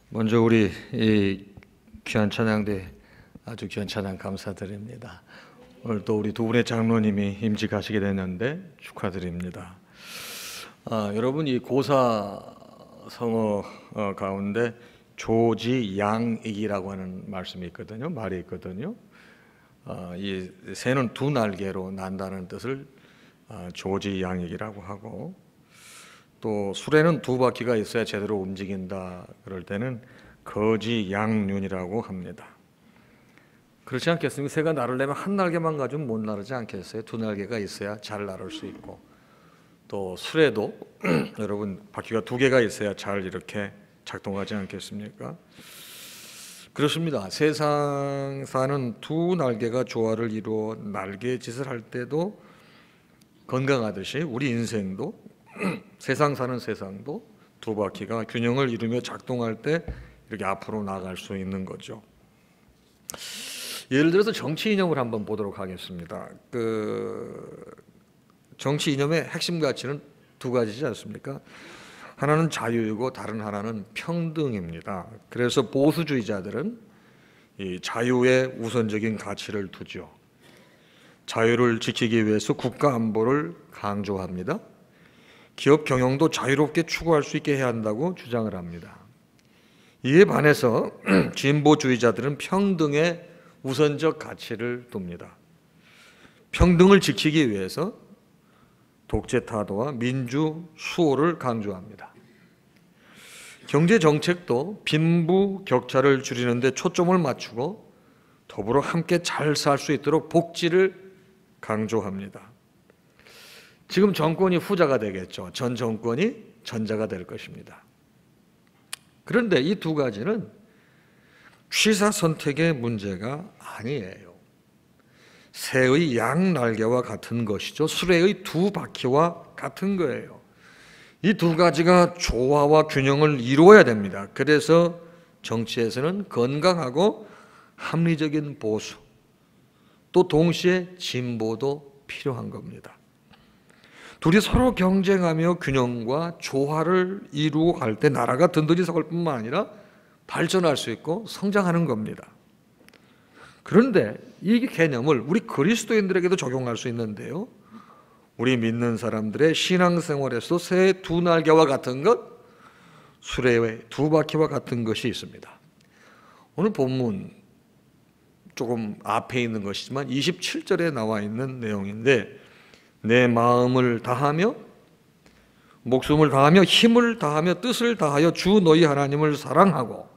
먼저 우리 이 귀한 찬양대 아주 귀한 찬양 감사드립니다. 오늘 또 우리 두 분의 장로님이 임직하시게 됐는데 축하드립니다. 여러분, 이 고사 성어 가운데 조지양익이라고 하는 말씀이 있거든요. 말이 있거든요. 이 새는 두 날개로 난다는 뜻을 조지양익이라고 하고, 또 수레는 두 바퀴가 있어야 제대로 움직인다 그럴 때는 거지양륜이라고 합니다. 그렇지 않겠습니까? 새가 나르려면 한 날개만 가지면 못 나르지 않겠어요? 두 날개가 있어야 잘 나를 수 있고, 또 수레도 여러분 바퀴가 두 개가 있어야 잘 이렇게 작동하지 않겠습니까? 그렇습니다. 세상 사는 두 날개가 조화를 이루어 날개짓을 할 때도 건강하듯이 우리 인생도 세상 사는 세상도 두 바퀴가 균형을 이루며 작동할 때 이렇게 앞으로 나갈 수 있는 거죠. 예를 들어서 정치 이념을 한번 보도록 하겠습니다. 정치 이념의 핵심 가치는 두 가지지 않습니까? 하나는 자유이고 다른 하나는 평등입니다. 그래서 보수주의자들은 이 자유에 우선적인 가치를 두죠. 자유를 지키기 위해서 국가 안보를 강조합니다. 기업 경영도 자유롭게 추구할 수 있게 해야 한다고 주장을 합니다. 이에 반해서 진보주의자들은 평등에 우선적 가치를 둡니다. 평등을 지키기 위해서 독재 타도와 민주 수호를 강조합니다. 경제 정책도 빈부 격차를 줄이는 데 초점을 맞추고 더불어 함께 잘 살 수 있도록 복지를 강조합니다. 지금 정권이 후자가 되겠죠. 전 정권이 전자가 될 것입니다. 그런데 이 두 가지는 취사 선택의 문제가 아니에요. 새의 양 날개와 같은 것이죠. 수레의 두 바퀴와 같은 거예요. 이 두 가지가 조화와 균형을 이루어야 됩니다. 그래서 정치에서는 건강하고 합리적인 보수, 또 동시에 진보도 필요한 겁니다. 둘이 서로 경쟁하며 균형과 조화를 이루어 갈 때 나라가 든든히 서갈 뿐만 아니라 발전할 수 있고 성장하는 겁니다. 그런데 이 개념을 우리 그리스도인들에게도 적용할 수 있는데요. 우리 믿는 사람들의 신앙생활에서 새의 두 날개와 같은 것, 수레의 두 바퀴와 같은 것이 있습니다. 오늘 본문 조금 앞에 있는 것이지만 27절에 나와 있는 내용인데, 내 마음을 다하며 목숨을 다하며 힘을 다하며 뜻을 다하여 주 너희 하나님을 사랑하고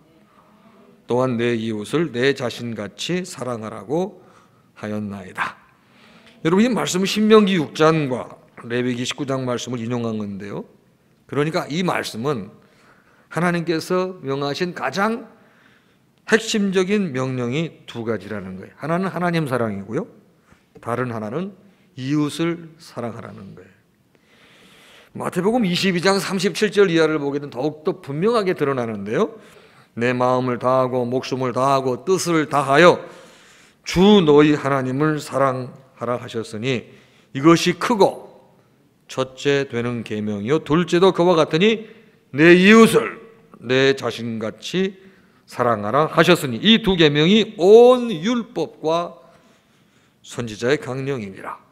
또한 내 이웃을 내 자신같이 사랑하라고 하였나이다. 여러분, 이 말씀은 신명기 6장과 레위기 19장 말씀을 인용한 건데요. 그러니까 이 말씀은 하나님께서 명하신 가장 핵심적인 명령이 두 가지라는 거예요. 하나는 하나님 사랑이고요, 다른 하나는 이웃을 사랑하라는 거예요. 마태복음 22장 37절 이하를 보게 되면 더욱더 분명하게 드러나는데요. 내 마음을 다하고 목숨을 다하고 뜻을 다하여 주 너희 하나님을 사랑하라 하셨으니 이것이 크고 첫째 되는 계명이요 둘째도 그와 같으니 내 이웃을 내 자신같이 사랑하라 하셨으니 이 두 계명이 온 율법과 선지자의 강령이니라.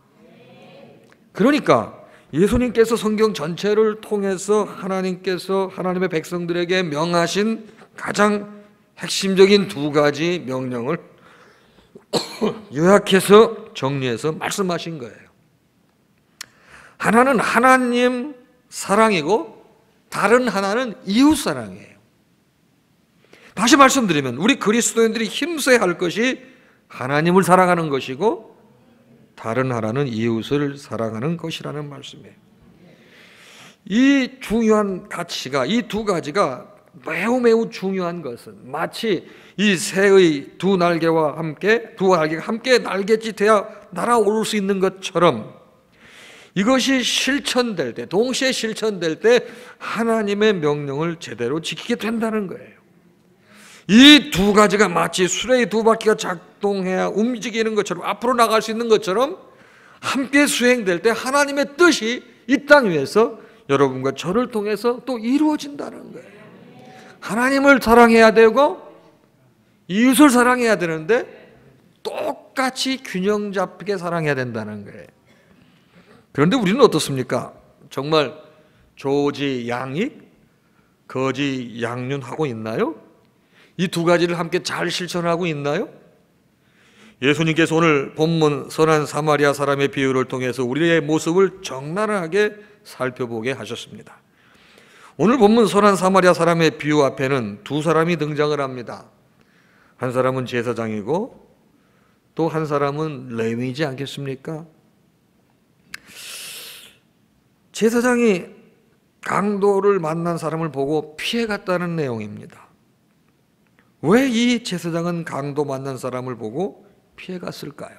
그러니까 예수님께서 성경 전체를 통해서 하나님께서 하나님의 백성들에게 명하신 가장 핵심적인 두 가지 명령을 요약해서 정리해서 말씀하신 거예요. 하나는 하나님 사랑이고 다른 하나는 이웃 사랑이에요. 다시 말씀드리면 우리 그리스도인들이 힘써야 할 것이 하나님을 사랑하는 것이고 다른 하나는 이웃을 사랑하는 것이라는 말씀이에요. 이 중요한 가치가, 이 두 가지가 매우 중요한 것은 마치 이 새의 두 날개와 함께 두 날개가 함께 날갯짓해야 날아오를 수 있는 것처럼 이것이 실천될 때, 동시에 실천될 때 하나님의 명령을 제대로 지키게 된다는 거예요. 이 두 가지가 마치 수레의 두 바퀴가 작동해야 움직이는 것처럼 앞으로 나갈 수 있는 것처럼 함께 수행될 때 하나님의 뜻이 이 땅 위에서 여러분과 저를 통해서 또 이루어진다는 거예요. 하나님을 사랑해야 되고 이웃을 사랑해야 되는데 똑같이 균형 잡히게 사랑해야 된다는 거예요. 그런데 우리는 어떻습니까? 정말 조지양익, 거지양륜하고 있나요? 이 두 가지를 함께 잘 실천하고 있나요? 예수님께서 오늘 본문 선한 사마리아 사람의 비유를 통해서 우리의 모습을 적나라하게 살펴보게 하셨습니다. 오늘 본문 선한 사마리아 사람의 비유 앞에는 두 사람이 등장을 합니다. 한 사람은 제사장이고 또 한 사람은 레위이지 않겠습니까? 제사장이 강도를 만난 사람을 보고 피해갔다는 내용입니다. 왜 이 제사장은 강도 만난 사람을 보고 피해갔을까요?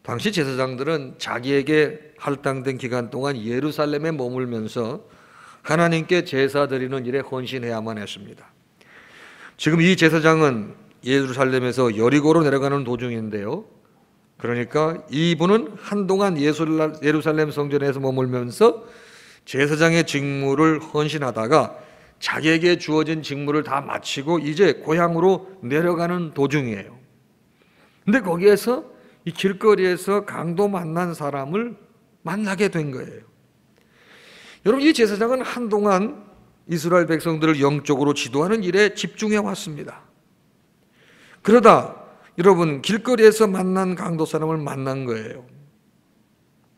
당시 제사장들은 자기에게 할당된 기간 동안 예루살렘에 머물면서 하나님께 제사 드리는 일에 헌신해야만 했습니다. 지금 이 제사장은 예루살렘에서 여리고로 내려가는 도중인데요. 그러니까 이분은 한동안 예루살렘 성전에서 머물면서 제사장의 직무를 헌신하다가 자기에게 주어진 직무를 다 마치고 이제 고향으로 내려가는 도중이에요. 근데 거기에서 이 길거리에서 강도 만난 사람을 만나게 된 거예요. 여러분, 이 제사장은 한동안 이스라엘 백성들을 영적으로 지도하는 일에 집중해 왔습니다. 그러다 여러분 길거리에서 만난 강도 사람을 만난 거예요.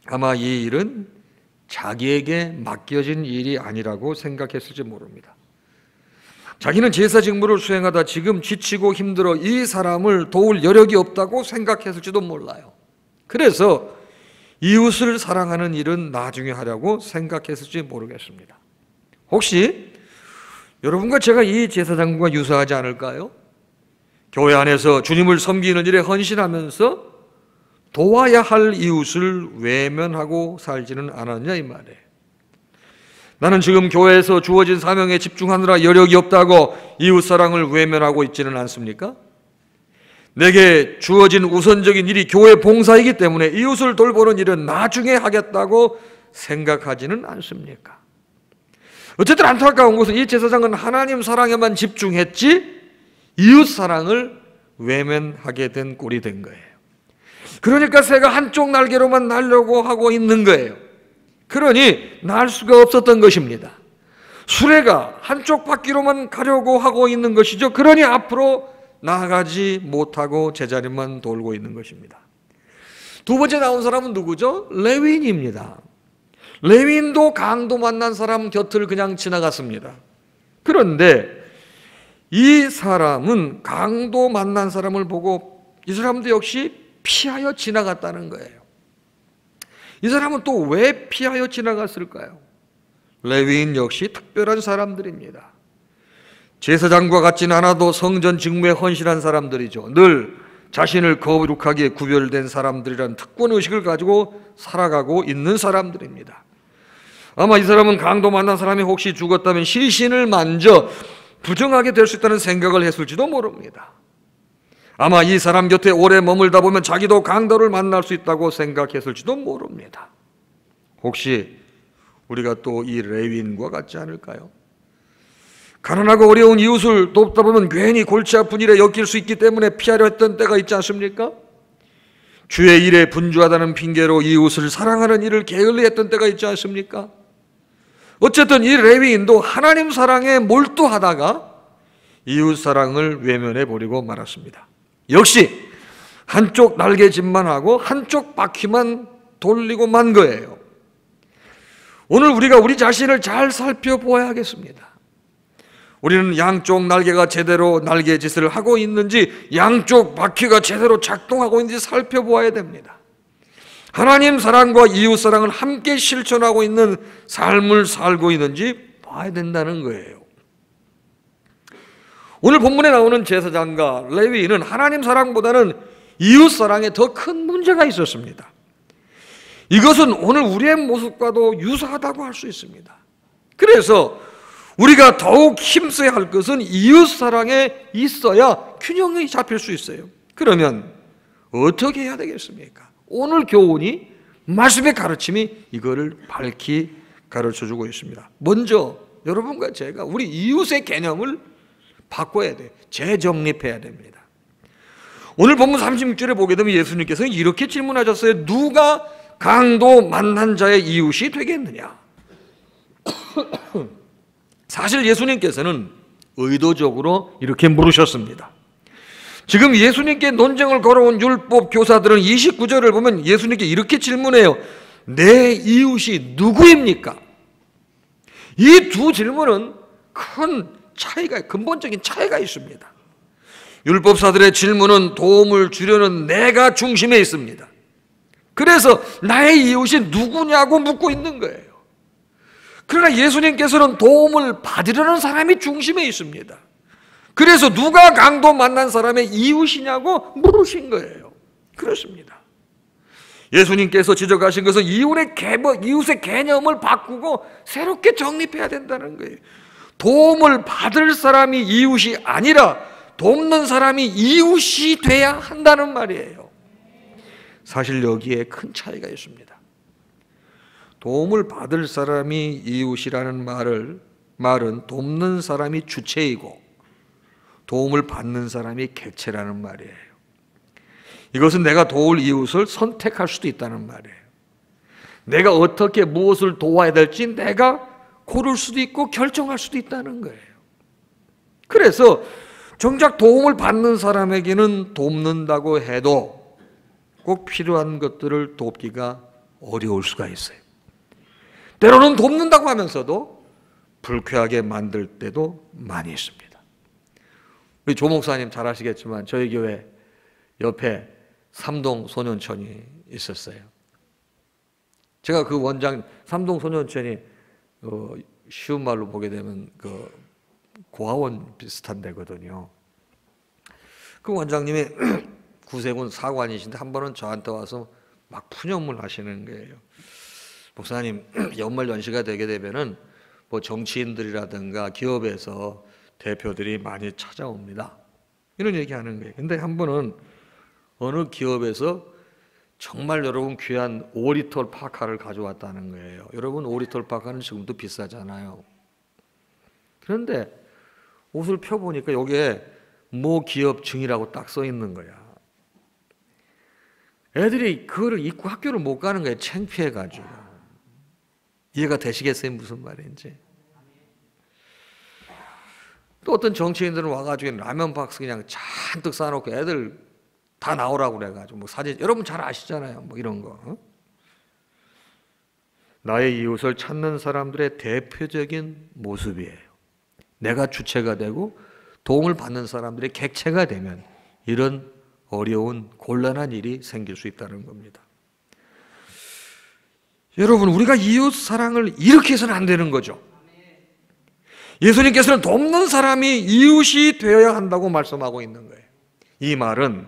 아마 이 일은 자기에게 맡겨진 일이 아니라고 생각했을지 모릅니다. 자기는 제사 직무를 수행하다 지금 지치고 힘들어 이 사람을 도울 여력이 없다고 생각했을지도 몰라요. 그래서 이웃을 사랑하는 일은 나중에 하려고 생각했을지 모르겠습니다. 혹시 여러분과 제가 이 제사장과 유사하지 않을까요? 교회 안에서 주님을 섬기는 일에 헌신하면서 도와야 할 이웃을 외면하고 살지는 않았냐 이 말이에요. 나는 지금 교회에서 주어진 사명에 집중하느라 여력이 없다고 이웃사랑을 외면하고 있지는 않습니까? 내게 주어진 우선적인 일이 교회 봉사이기 때문에 이웃을 돌보는 일은 나중에 하겠다고 생각하지는 않습니까? 어쨌든 안타까운 것은 이 제사장은 하나님 사랑에만 집중했지 이웃 사랑을 외면하게 된 꼴이 된 거예요. 그러니까 새가 한쪽 날개로만 날려고 하고 있는 거예요. 그러니 날 수가 없었던 것입니다. 수레가 한쪽 바퀴로만 가려고 하고 있는 것이죠. 그러니 앞으로 나아가지 못하고 제자리만 돌고 있는 것입니다. 두 번째 나온 사람은 누구죠? 레위인입니다. 레위인도 강도 만난 사람 곁을 그냥 지나갔습니다. 그런데 이 사람은 강도 만난 사람을 보고 이 사람도 역시 피하여 지나갔다는 거예요. 이 사람은 또 왜 피하여 지나갔을까요? 레위인 역시 특별한 사람들입니다. 제사장과 같진 않아도 성전 직무에 헌신한 사람들이죠. 늘 자신을 거룩하게 구별된 사람들이란 특권의식을 가지고 살아가고 있는 사람들입니다. 아마 이 사람은 강도 만난 사람이 혹시 죽었다면 시신을 만져 부정하게 될 수 있다는 생각을 했을지도 모릅니다. 아마 이 사람 곁에 오래 머물다 보면 자기도 강도를 만날 수 있다고 생각했을지도 모릅니다. 혹시 우리가 또 이 레위인과 같지 않을까요? 가난하고 어려운 이웃을 돕다 보면 괜히 골치 아픈 일에 엮일 수 있기 때문에 피하려 했던 때가 있지 않습니까? 주의 일에 분주하다는 핑계로 이웃을 사랑하는 일을 게을리했던 때가 있지 않습니까? 어쨌든 이 레위인도 하나님 사랑에 몰두하다가 이웃 사랑을 외면해 버리고 말았습니다. 역시 한쪽 날개짓만 하고 한쪽 바퀴만 돌리고 만 거예요. 오늘 우리가 우리 자신을 잘 살펴보아야겠습니다. 우리는 양쪽 날개가 제대로 날개짓을 하고 있는지 양쪽 바퀴가 제대로 작동하고 있는지 살펴보아야 됩니다. 하나님 사랑과 이웃 사랑을 함께 실천하고 있는 삶을 살고 있는지 봐야 된다는 거예요. 오늘 본문에 나오는 제사장과 레위인은 하나님 사랑보다는 이웃 사랑에 더 큰 문제가 있었습니다. 이것은 오늘 우리의 모습과도 유사하다고 할 수 있습니다. 그래서 우리가 더욱 힘써야 할 것은 이웃 사랑에 있어야 균형이 잡힐 수 있어요. 그러면 어떻게 해야 되겠습니까? 오늘 교훈이, 말씀의 가르침이 이거를 밝히 가르쳐주고 있습니다. 먼저 여러분과 제가 우리 이웃의 개념을 바꿔야 돼요. 재정립해야 됩니다. 오늘 본문 36절에 보게 되면 예수님께서는 이렇게 질문하셨어요. 누가 강도 만난 자의 이웃이 되겠느냐? 사실 예수님께서는 의도적으로 이렇게 물으셨습니다. 지금 예수님께 논쟁을 걸어온 율법 교사들은 29절을 보면 예수님께 이렇게 질문해요. 내 이웃이 누구입니까? 이 두 질문은 큰 차이가, 근본적인 차이가 있습니다. 율법사들의 질문은 도움을 주려는 내가 중심에 있습니다. 그래서 나의 이웃이 누구냐고 묻고 있는 거예요. 그러나 예수님께서는 도움을 받으려는 사람이 중심에 있습니다. 그래서 누가 강도 만난 사람의 이웃이냐고 물으신 거예요. 그렇습니다. 예수님께서 지적하신 것은 이웃의 개념을 바꾸고 새롭게 정립해야 된다는 거예요. 도움을 받을 사람이 이웃이 아니라 돕는 사람이 이웃이 돼야 한다는 말이에요. 사실 여기에 큰 차이가 있습니다. 도움을 받을 사람이 이웃이라는 말은 돕는 사람이 주체이고 도움을 받는 사람이 객체라는 말이에요. 이것은 내가 도울 이웃을 선택할 수도 있다는 말이에요. 내가 어떻게 무엇을 도와야 될지 내가 고를 수도 있고 결정할 수도 있다는 거예요. 그래서 정작 도움을 받는 사람에게는 돕는다고 해도 꼭 필요한 것들을 돕기가 어려울 수가 있어요. 때로는 돕는다고 하면서도 불쾌하게 만들 때도 많이 있습니다. 우리 조 목사님 잘 아시겠지만 저희 교회 옆에 삼동 소년촌이 있었어요. 제가 그 원장 삼동 소년촌이 쉬운 말로 보게 되면 그 고아원 비슷한 데거든요. 그 원장님이 구세군 사관이신데 한 번은 저한테 와서 막 푸념을 하시는 거예요. 목사님, 연말 연시가 되게 되면은 뭐 정치인들이라든가 기업에서 대표들이 많이 찾아옵니다. 이런 얘기하는 거예요. 근데 한 번은 어느 기업에서 정말 여러분 귀한 오리털 파카를 가져왔다는 거예요. 여러분 오리털 파카는 지금도 비싸잖아요. 그런데 옷을 펴보니까 여기에 모 기업 증이라고 딱 써 있는 거야. 애들이 그거를 입고 학교를 못 가는 거예요. 창피해가지고. 이해가 되시겠어요? 무슨 말인지. 또 어떤 정치인들은 와가지고 라면 박스 그냥 잔뜩 쌓아놓고 애들 다 나오라고 그래가지고 뭐 사진 여러분 잘 아시잖아요. 뭐 이런 거. 나의 이웃을 찾는 사람들의 대표적인 모습이에요. 내가 주체가 되고 도움을 받는 사람들의 객체가 되면 이런 어려운 곤란한 일이 생길 수 있다는 겁니다. 여러분, 우리가 이웃 사랑을 이렇게 해서는 안 되는 거죠. 예수님께서는 돕는 사람이 이웃이 되어야 한다고 말씀하고 있는 거예요. 이 말은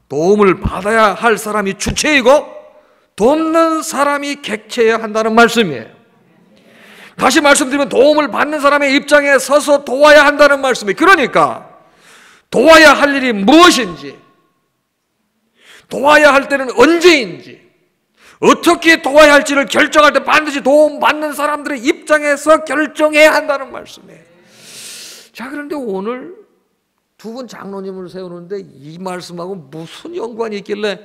도움을 받아야 할 사람이 주체이고 돕는 사람이 객체여야 한다는 말씀이에요. 다시 말씀드리면 도움을 받는 사람의 입장에 서서 도와야 한다는 말씀이에요. 그러니까 도와야 할 일이 무엇인지, 도와야 할 때는 언제인지, 어떻게 도와야 할지를 결정할 때 반드시 도움받는 사람들의 입장에서 결정해야 한다는 말씀이에요. 자, 그런데 오늘 두 분 장로님을 세우는데 이 말씀하고 무슨 연관이 있길래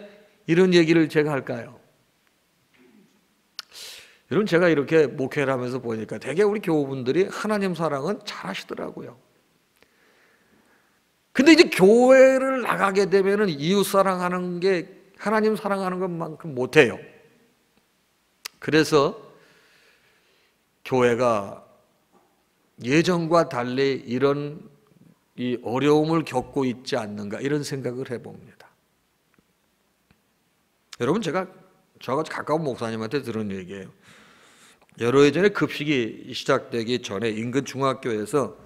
이런 얘기를 제가 할까요? 여러분, 제가 이렇게 목회를 하면서 보니까 되게 우리 교우분들이 하나님 사랑은 잘 하시더라고요. 근데 이제 교회를 나가게 되면은 이웃 사랑하는 게 하나님 사랑하는 것만큼 못해요. 그래서 교회가 예전과 달리 이런 이 어려움을 겪고 있지 않는가 이런 생각을 해봅니다. 여러분, 제가 가까운 목사님한테 들은 얘기예요. 여러 해 전에 급식이 시작되기 전에 인근 중학교에서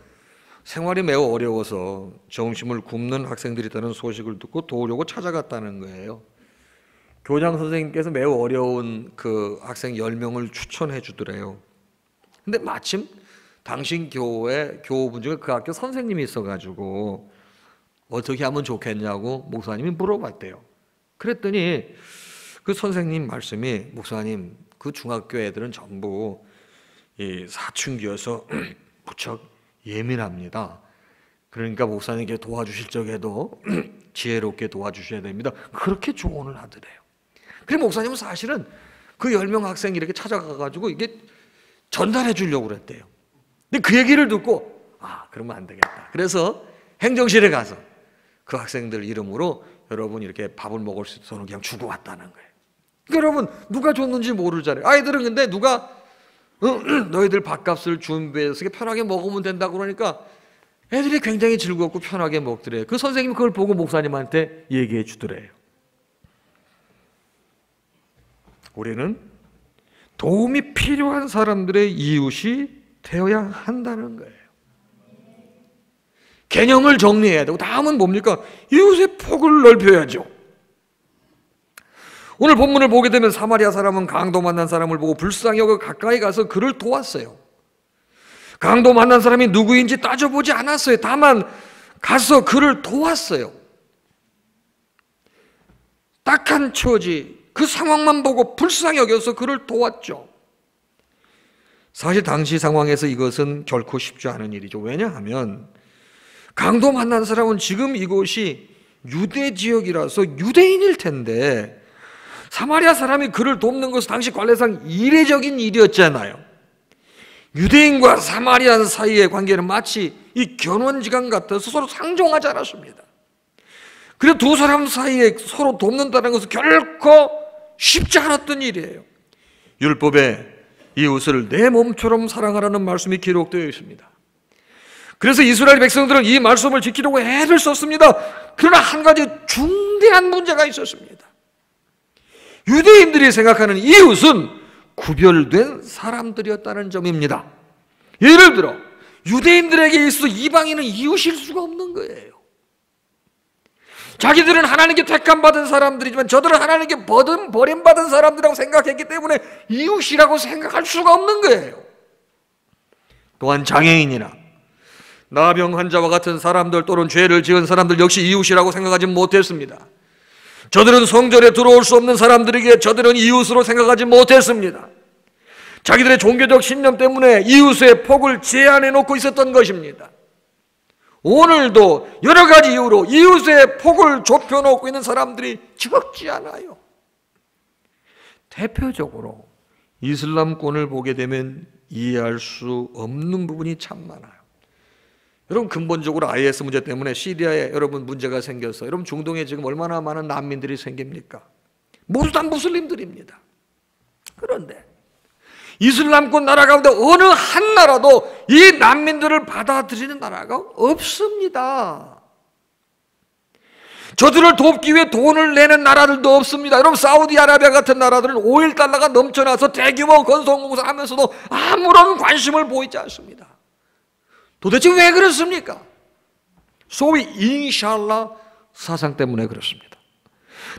생활이 매우 어려워서 점심을 굶는 학생들이 있다는 소식을 듣고 도우려고 찾아갔다는 거예요. 교장 선생님께서 매우 어려운 그 학생 10명을 추천해 주더래요. 근데 마침 당신 교회 교우분 중에 그 학교 선생님이 있어가지고 어떻게 하면 좋겠냐고 목사님이 물어봤대요. 그랬더니 그 선생님 말씀이, 목사님 그 중학교 애들은 전부 이 사춘기여서 무척 예민합니다. 그러니까 목사님께 도와주실 적에도 지혜롭게 도와주셔야 됩니다. 그렇게 조언을 하더래요. 그래서 목사님은 사실은 그 10명 학생이 이렇게 찾아가가지고 이게 전달해 주려고 그랬대요. 근데 그 얘기를 듣고 그러면 안 되겠다. 그래서 행정실에 가서 그 학생들 이름으로 여러분 이렇게 밥을 먹을 수 있도록 그냥 주고 왔다는 거예요. 그러니까 여러분 누가 줬는지 모르잖아요. 아이들은 근데 누가 너희들 밥값을 준비해서 편하게 먹으면 된다고 그러니까 애들이 굉장히 즐겁고 편하게 먹더래요. 그 선생님이 그걸 보고 목사님한테 얘기해 주더래요. 우리는 도움이 필요한 사람들의 이웃이 되어야 한다는 거예요. 개념을 정리해야 되고, 다음은 뭡니까? 이웃의 폭을 넓혀야죠. 오늘 본문을 보게 되면 사마리아 사람은 강도 만난 사람을 보고 불쌍히 여겨 가까이 가서 그를 도왔어요. 강도 만난 사람이 누구인지 따져보지 않았어요. 다만 가서 그를 도왔어요. 딱한 처지, 그 상황만 보고 불쌍히 여겨서 그를 도왔죠. 사실 당시 상황에서 이것은 결코 쉽지 않은 일이죠. 왜냐하면 강도 만난 사람은 지금 이곳이 유대 지역이라서 유대인일 텐데 사마리아 사람이 그를 돕는 것은 당시 관례상 이례적인 일이었잖아요. 유대인과 사마리아 사이의 관계는 마치 이 견원지간 같아서 서로 상종하지 않았습니다. 그래서 두 사람 사이에 서로 돕는다는 것은 결코 쉽지 않았던 일이에요. 율법에 이웃을 내 몸처럼 사랑하라는 말씀이 기록되어 있습니다. 그래서 이스라엘 백성들은 이 말씀을 지키려고 애를 썼습니다. 그러나 한 가지 중대한 문제가 있었습니다. 유대인들이 생각하는 이웃은 구별된 사람들이었다는 점입니다. 예를 들어 유대인들에게 있어 이방인은 이웃일 수가 없는 거예요. 자기들은 하나님께 택함받은 사람들이지만 저들은 하나님께 버림받은 사람들이라고 생각했기 때문에 이웃이라고 생각할 수가 없는 거예요. 또한 장애인이나 나병 환자와 같은 사람들 또는 죄를 지은 사람들 역시 이웃이라고 생각하지 못했습니다. 저들은 성전에 들어올 수 없는 사람들에게 저들은 이웃으로 생각하지 못했습니다. 자기들의 종교적 신념 때문에 이웃의 폭을 제한해 놓고 있었던 것입니다. 오늘도 여러 가지 이유로 이웃의 폭을 좁혀놓고 있는 사람들이 적지 않아요. 대표적으로 이슬람권을 보게 되면 이해할 수 없는 부분이 참 많아요. 여러분 근본적으로 IS 문제 때문에 시리아에 여러분 문제가 생겨서 여러분 중동에 지금 얼마나 많은 난민들이 생깁니까? 모두 다 무슬림들입니다. 그런데 이슬람권 나라 가운데 어느 한 나라도 이 난민들을 받아들이는 나라가 없습니다. 저들을 돕기 위해 돈을 내는 나라들도 없습니다. 여러분 사우디아라비아 같은 나라들은 오일 달러가 넘쳐나서 대규모 건설공사 하면서도 아무런 관심을 보이지 않습니다. 도대체 왜 그렇습니까? 소위 인샬라 사상 때문에 그렇습니다.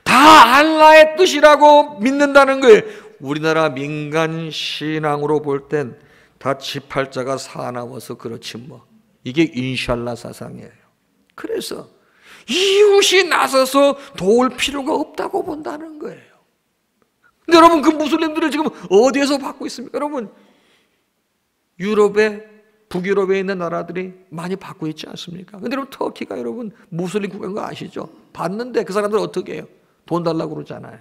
다 알라의 뜻이라고 믿는다는 거예요. 우리나라 민간 신앙으로 볼 땐 다 지팔자가 사나워서 그렇지 뭐. 이게 인샬라 사상이에요. 그래서 이웃이 나서서 도울 필요가 없다고 본다는 거예요. 근데 여러분 그 무슬림들을 지금 어디에서 받고 있습니까? 여러분 유럽에 북유럽에 있는 나라들이 많이 받고 있지 않습니까? 근데 여러분 터키가 여러분 무슬림 국가인 거 아시죠? 받는데 그 사람들 어떻게 해요? 돈 달라고 그러잖아요.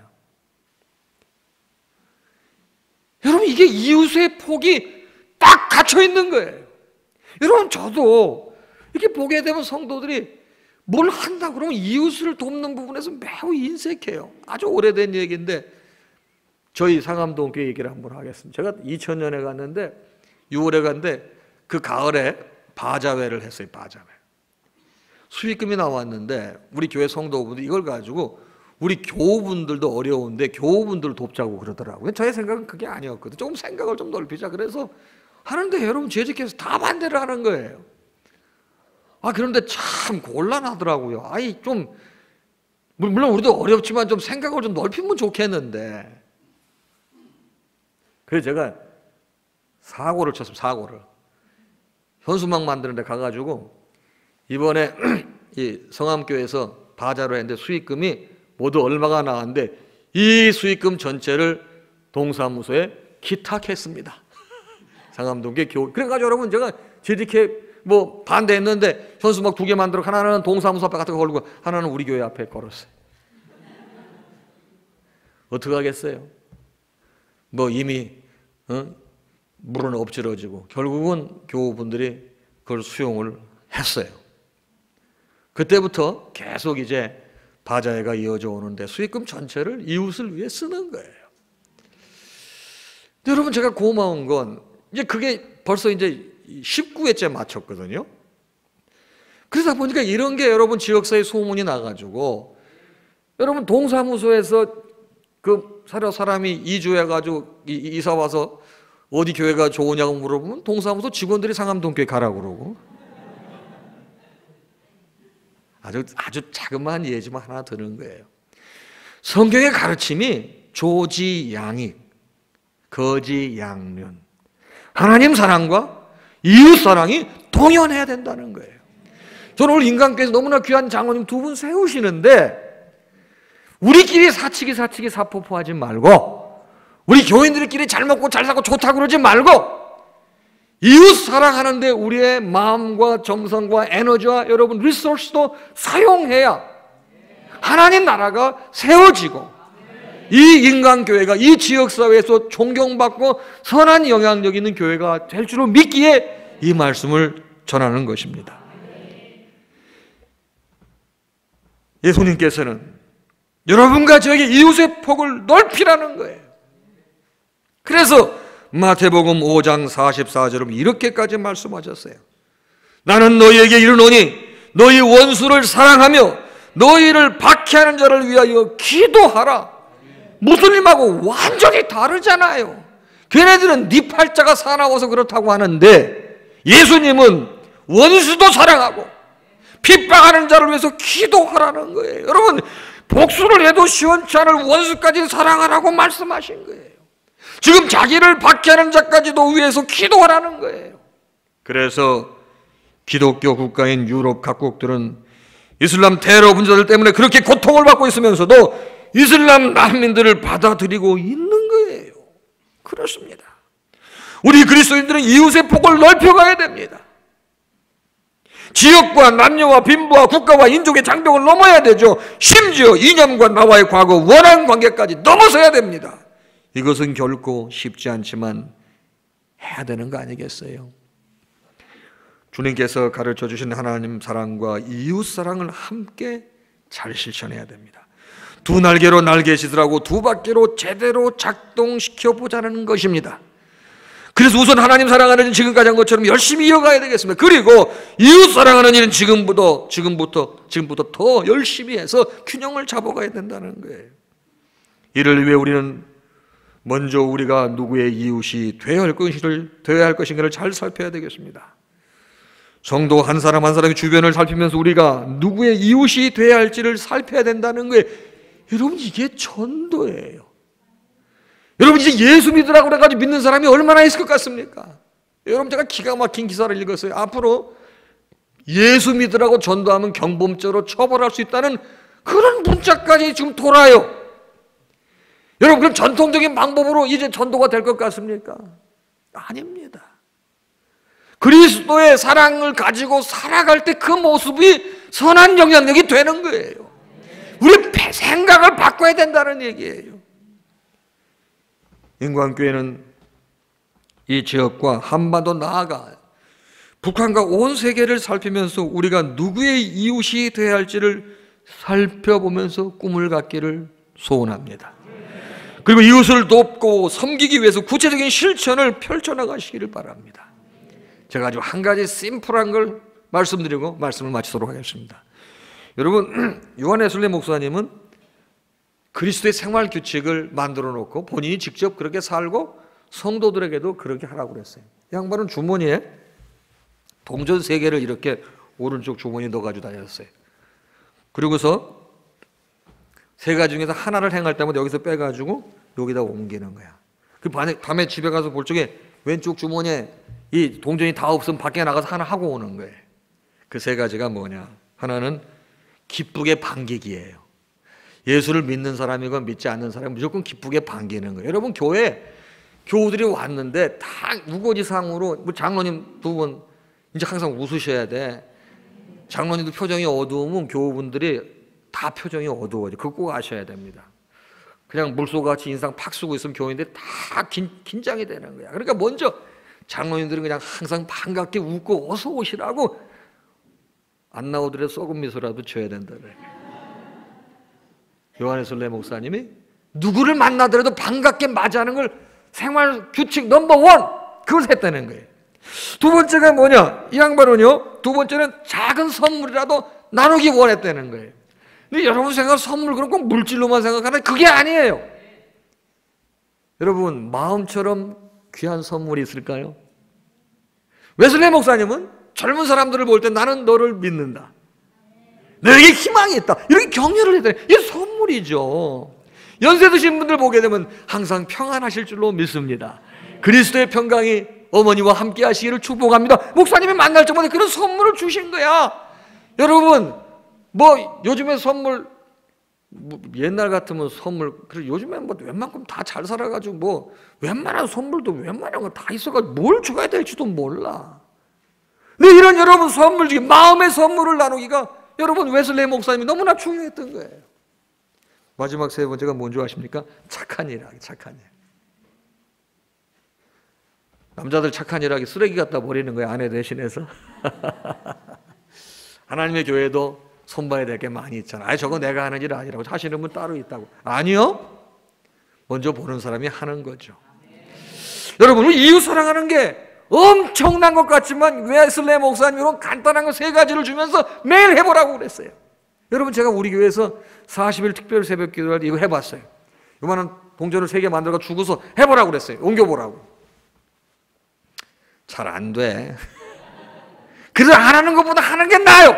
여러분 이게 이웃의 폭이 딱 갇혀 있는 거예요. 여러분 저도 이렇게 보게 되면 성도들이 뭘 한다 그러면 이웃을 돕는 부분에서 매우 인색해요. 아주 오래된 얘기인데 저희 상암동 교회 얘기를 한번 하겠습니다. 제가 2000년에 갔는데 6월에 갔는데 그 가을에 바자회를 했어요. 바자회. 수익금이 나왔는데 우리 교회 성도분들이 이걸 가지고 우리 교우분들도 어려운데 교우분들을 돕자고 그러더라고요. 저의 생각은 그게 아니었거든요. 조금 생각을 좀 넓히자 그래서 하는데 여러분 재직해서 다 반대를 하는 거예요. 그런데 참 곤란하더라고요. 좀 물론 우리도 어렵지만 좀 생각을 좀 넓히면 좋겠는데 그래서 제가 사고를 쳤습니다. 사고를. 현수막 만드는 데 가가지고 이번에 이 성암교회에서 바자로 했는데 수익금이 모두 얼마가 나왔는데 이 수익금 전체를 동사무소에 기탁했습니다. 상암동교회 교회. 그래가지고 여러분 제가 JDK 뭐 반대했는데 현수막 2개 만들어 하나는 동사무소 앞에 갖다 걸고 하나는 우리 교회 앞에 걸었어요. 어떻게 하겠어요? 뭐 이미 물은 엎질러지고 결국은 교우분들이 그걸 수용을 했어요. 그때부터 계속 이제 바자회가 이어져 오는데 수익금 전체를 이웃을 위해 쓰는 거예요. 근데 여러분 제가 고마운 건 이제 그게 벌써 이제 19회째 마쳤거든요. 그러다 보니까 이런 게 여러분 지역사회 소문이 나가지고 여러분 동사무소에서 그 사람이 이주해가지고 이사 와서 어디 교회가 좋으냐고 물어보면 동사무소 직원들이 상암동교회 가라고 그러고 아주 자그마한 예지만 하나 드는 거예요. 성경의 가르침이 조지양익, 거지양면, 하나님 사랑과 이웃 사랑이 동연해야 된다는 거예요. 저는 오늘 인간께서 너무나 귀한 장로님 2분 세우시는데 우리끼리 사치기 사포포하지 말고 우리 교인들끼리 잘 먹고 잘 사고 좋다고 그러지 말고 이웃 사랑하는데 우리의 마음과 정성과 에너지와 여러분 리소스도 사용해야 하나님 나라가 세워지고 이 인간교회가 이 지역사회에서 존경받고 선한 영향력 있는 교회가 될 줄로 믿기에 이 말씀을 전하는 것입니다. 예수님께서는 여러분과 저에게 이웃의 폭을 넓히라는 거예요. 그래서 마태복음 5장 44절은 이렇게까지 말씀하셨어요. 나는 너희에게 이르노니 너희 원수를 사랑하며 너희를 박해하는 자를 위하여 기도하라. 무슬림하고 완전히 다르잖아요. 걔네들은 네 팔자가 사나워서 그렇다고 하는데 예수님은 원수도 사랑하고 핍박하는 자를 위해서 기도하라는 거예요. 여러분 복수를 해도 시원치 않을 원수까지 사랑하라고 말씀하신 거예요. 지금 자기를 박해하는 자까지도 위해서 기도하라는 거예요. 그래서 기독교 국가인 유럽 각국들은 이슬람 테러 분자들 때문에 그렇게 고통을 받고 있으면서도 이슬람 난민들을 받아들이고 있는 거예요. 그렇습니다. 우리 그리스도인들은 이웃의 폭을 넓혀가야 됩니다. 지역과 남녀와 빈부와 국가와 인종의 장벽을 넘어야 되죠. 심지어 이념과 나와의 과거 원한 관계까지 넘어서야 됩니다. 이것은 결코 쉽지 않지만 해야 되는 거 아니겠어요? 주님께서 가르쳐 주신 하나님 사랑과 이웃 사랑을 함께 잘 실천해야 됩니다. 두 날개로 날개짓으라고 두 바퀴로 제대로 작동시켜 보자는 것입니다. 그래서 우선 하나님 사랑하는 일은 지금까지 한 것처럼 열심히 이어가야 되겠습니다. 그리고 이웃 사랑하는 일은 지금부터 더 열심히 해서 균형을 잡아가야 된다는 거예요. 이를 위해 우리는 먼저 우리가 누구의 이웃이 되어야 할 것인가를 잘 살펴야 되겠습니다. 성도 한 사람 한 사람의 주변을 살피면서 우리가 누구의 이웃이 되어야 할지를 살펴야 된다는 거예요. 여러분 이게 전도예요. 여러분 이제 예수 믿으라고 그래가지고 믿는 사람이 얼마나 있을 것 같습니까? 여러분 제가 기가 막힌 기사를 읽었어요. 앞으로 예수 믿으라고 전도하면 경범죄로 처벌할 수 있다는 그런 문자까지 지금 돌아요. 여러분 그럼 전통적인 방법으로 이제 전도가 될 것 같습니까? 아닙니다. 그리스도의 사랑을 가지고 살아갈 때 그 모습이 선한 영향력이 되는 거예요. 우리 생각을 바꿔야 된다는 얘기예요. 인광교회는 이 지역과 한반도 나아가 북한과 온 세계를 살피면서 우리가 누구의 이웃이 되어야 할지를 살펴보면서 꿈을 갖기를 소원합니다. 그리고 이웃을 돕고 섬기기 위해서 구체적인 실천을 펼쳐나가시기를 바랍니다. 제가 아주 한 가지 심플한 걸 말씀드리고 말씀을 마치도록 하겠습니다. 여러분 요한웨슬리 목사님은 그리스도의 생활 규칙을 만들어 놓고 본인이 직접 그렇게 살고 성도들에게도 그렇게 하라고 그랬어요. 양반은 주머니에 동전 3개를 이렇게 오른쪽 주머니에 넣어가지고 다녔어요. 그리고서 3가지 중에서 하나를 행할 때마다 여기서 빼가지고 여기다 옮기는 거야. 그 밤에 집에 가서 볼 적에 왼쪽 주머니에 이 동전이 다 없으면 밖에 나가서 하나 하고 오는 거예요. 그 3가지가 뭐냐? 하나는 기쁘게 반기기예요. 예수를 믿는 사람이건 믿지 않는 사람은 무조건 기쁘게 반기는 거예요. 여러분 교우들이 왔는데 다 우거지상으로 뭐 장로님 두 분 이제 항상 웃으셔야 돼. 장로님도 표정이 어두우면 교우분들이 다 표정이 어두워져. 그거 꼭 아셔야 됩니다. 그냥 물소같이 인상 팍 쓰고 있으면 교우인데 다 긴장이 되는 거야. 그러니까 먼저 장로님들은 그냥 항상 반갑게 웃고 어서 오시라고 안 나오더라도 썩은 미소라도 줘야 된다 그래. 요한의 순례 목사님이 누구를 만나더라도 반갑게 맞이하는 걸 생활 규칙 넘버 원 그걸 했다는 거예요. 두 번째가 뭐냐? 이 양반은요. 두 번째는 작은 선물이라도 나누기 원했다는 거예요. 근데 여러분 생각 선물 그럼 꼭 물질로만 생각하는 그게 아니에요. 여러분 마음처럼 귀한 선물이 있을까요? 웨슬리 목사님은 젊은 사람들을 볼 때 나는 너를 믿는다. 너에게 희망이 있다. 이렇게 격려를 했더니 이게 선물이죠. 연세 드신 분들 보게 되면 항상 평안하실 줄로 믿습니다. 그리스도의 평강이 어머니와 함께 하시기를 축복합니다. 목사님이 만날 때마다 그런 선물을 주신 거야. 여러분 뭐 요즘에 선물 뭐 옛날 같으면 선물 그래 요즘엔 뭐 웬만큼 다 잘 살아가지고 뭐 웬만한 선물도 웬만한 거 다 있어가지고 뭘 줘야 될지도 몰라. 근데 이런 여러분 선물 중에 마음의 선물을 나누기가 여러분 웨슬리 목사님이 너무나 중요했던 거예요. 마지막 세 번째가 뭔지 아십니까? 착한 일하기. 착한 일. 남자들 착한 일하기 쓰레기 갖다 버리는 거예요. 아내 대신해서. 하나님의 교회도 손봐야 될 게 많이 있잖아. 아니 저거 내가 하는 일 아니라고 하시는 분 따로 있다고. 아니요. 먼저 보는 사람이 하는 거죠. 여러분 이웃 사랑하는 게 엄청난 것 같지만 웨슬리 목사님 이런 간단한 거 세 가지를 주면서 매일 해보라고 그랬어요. 여러분 제가 우리 교회에서 40일 특별 새벽 기도할 때 이거 해봤어요. 요만한 동전을 3개 만들어 주고서 해보라고 그랬어요. 옮겨보라고. 잘 안 돼. 그래서 안 하는 것보다 하는 게 나아요.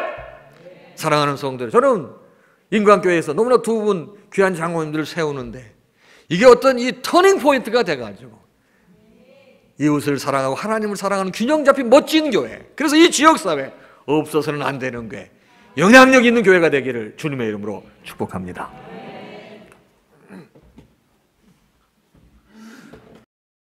사랑하는 성도들, 저는 인관교회에서 너무나 두 분 귀한 장로님들을 세우는데 이게 어떤 이 터닝 포인트가 돼가지고 이웃을 사랑하고 하나님을 사랑하는 균형 잡힌 멋진 교회, 그래서 이 지역사회 없어서는 안 되는 교회, 영향력 있는 교회가 되기를 주님의 이름으로 축복합니다.